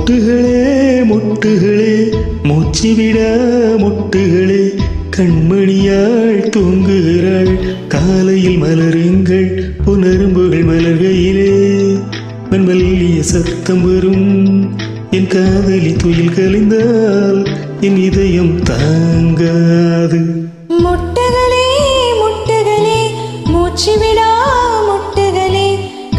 மொட்டுகளே மொட்டுகளே மூச்சுவிட மொட்டுகளே கண்மணியாள் தூங்குகிறாள் காலையில் மலருங்கள் புனரும்புகள் மலர்கையிலே மெல்லிய சத்தம் வரும் என் காதலி துயில் கலைந்தால் என் இதயம் தாங்காது. முட்டுகளே முட்டுகளே மூச்சுவிடா முட்டுகளே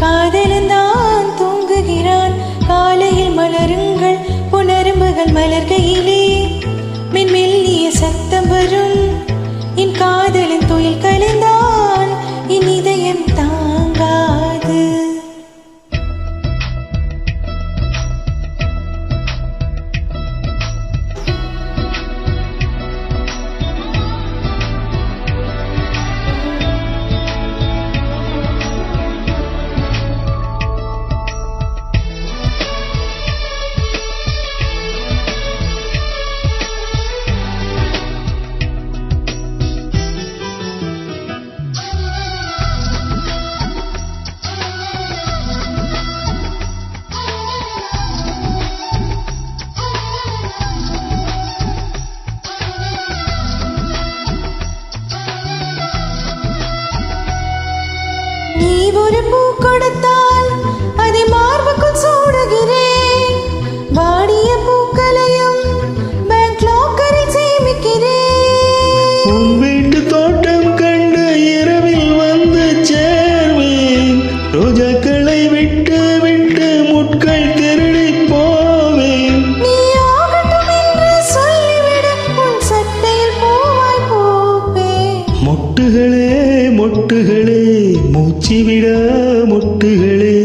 காதலந்தான் தூங்குகிறான் காலையில் மலருங்கள் புனரும்புகள் மலர்கையிலே மெல்லிய சத்தம் வரும் என் காதலின் துயில் கலைந்தான் என் இதயம் தாங்காது. நீ ஒரு பூ கொடுத்தால் அதை மார்புக்குள் சூடுகிறேன் வாடிய பூக்களையும் பேங்க் லாக்கரில் சேமிக்கிறேன். உன் வீட்டு தோட்டம் கண்டு இரவில் வந்து சேர்வேன் ரோஜாக்களை விட்டு விட்டு முட்கள் திருடி போவேன். நீ ஆகட்டும் என்று சொல்லிவிடு உன் சட்டையில் பூவாய் பூப்பேன். மொட்டுகளே மொட்டுகளே மூச்சுவிட மொட்டுகளே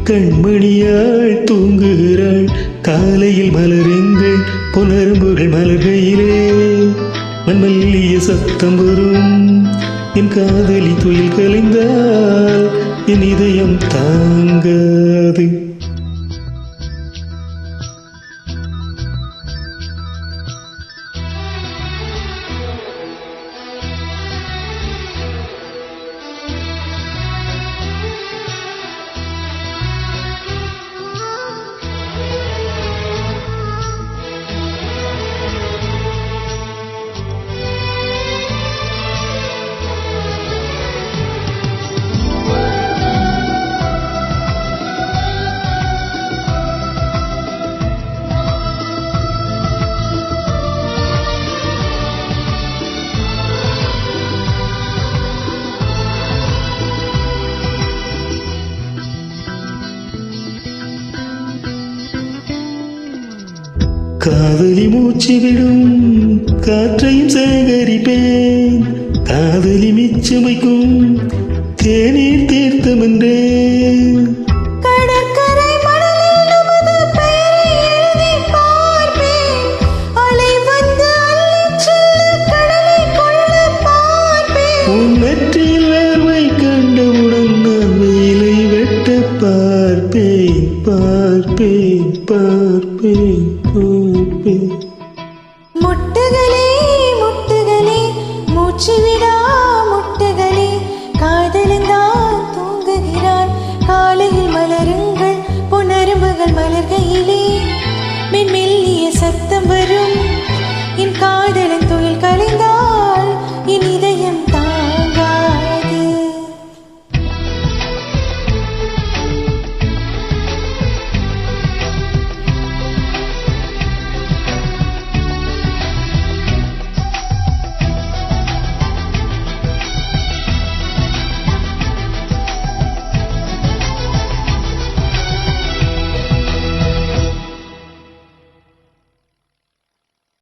கண்மணியாள் தூங்குகிறாள் காலையில் மலருங்கள் புனரும்புகள் மலர்கையிலே மெல்லிய சத்தம் வரும் என் காதலி துயில் கலைந்தால் என் இதயம் தாங்காது. காதலி மூச்சு விடும் காற்றையும் சேகரிப்பேன் காதலி மிச்சமைக்கும் தேநீர் தீர்த்தம் என்றேன். கடற்கரை மணலில் நமது பெயரை எழுதி பார்ப்பேன் அலை வந்து அள்ளிச் செல்ல கடலை கொள்ள பார்ப்பேன். உன் நெற்றியில் வேர்வை கண்டவுடன் நான் வேலை வெட்ட பார்ப்பேன் பார்ப்பேன் பார்ப்பேன் பார்ப்பேன். முட்டுகளே முட்டுகளே மூச்சுவிடா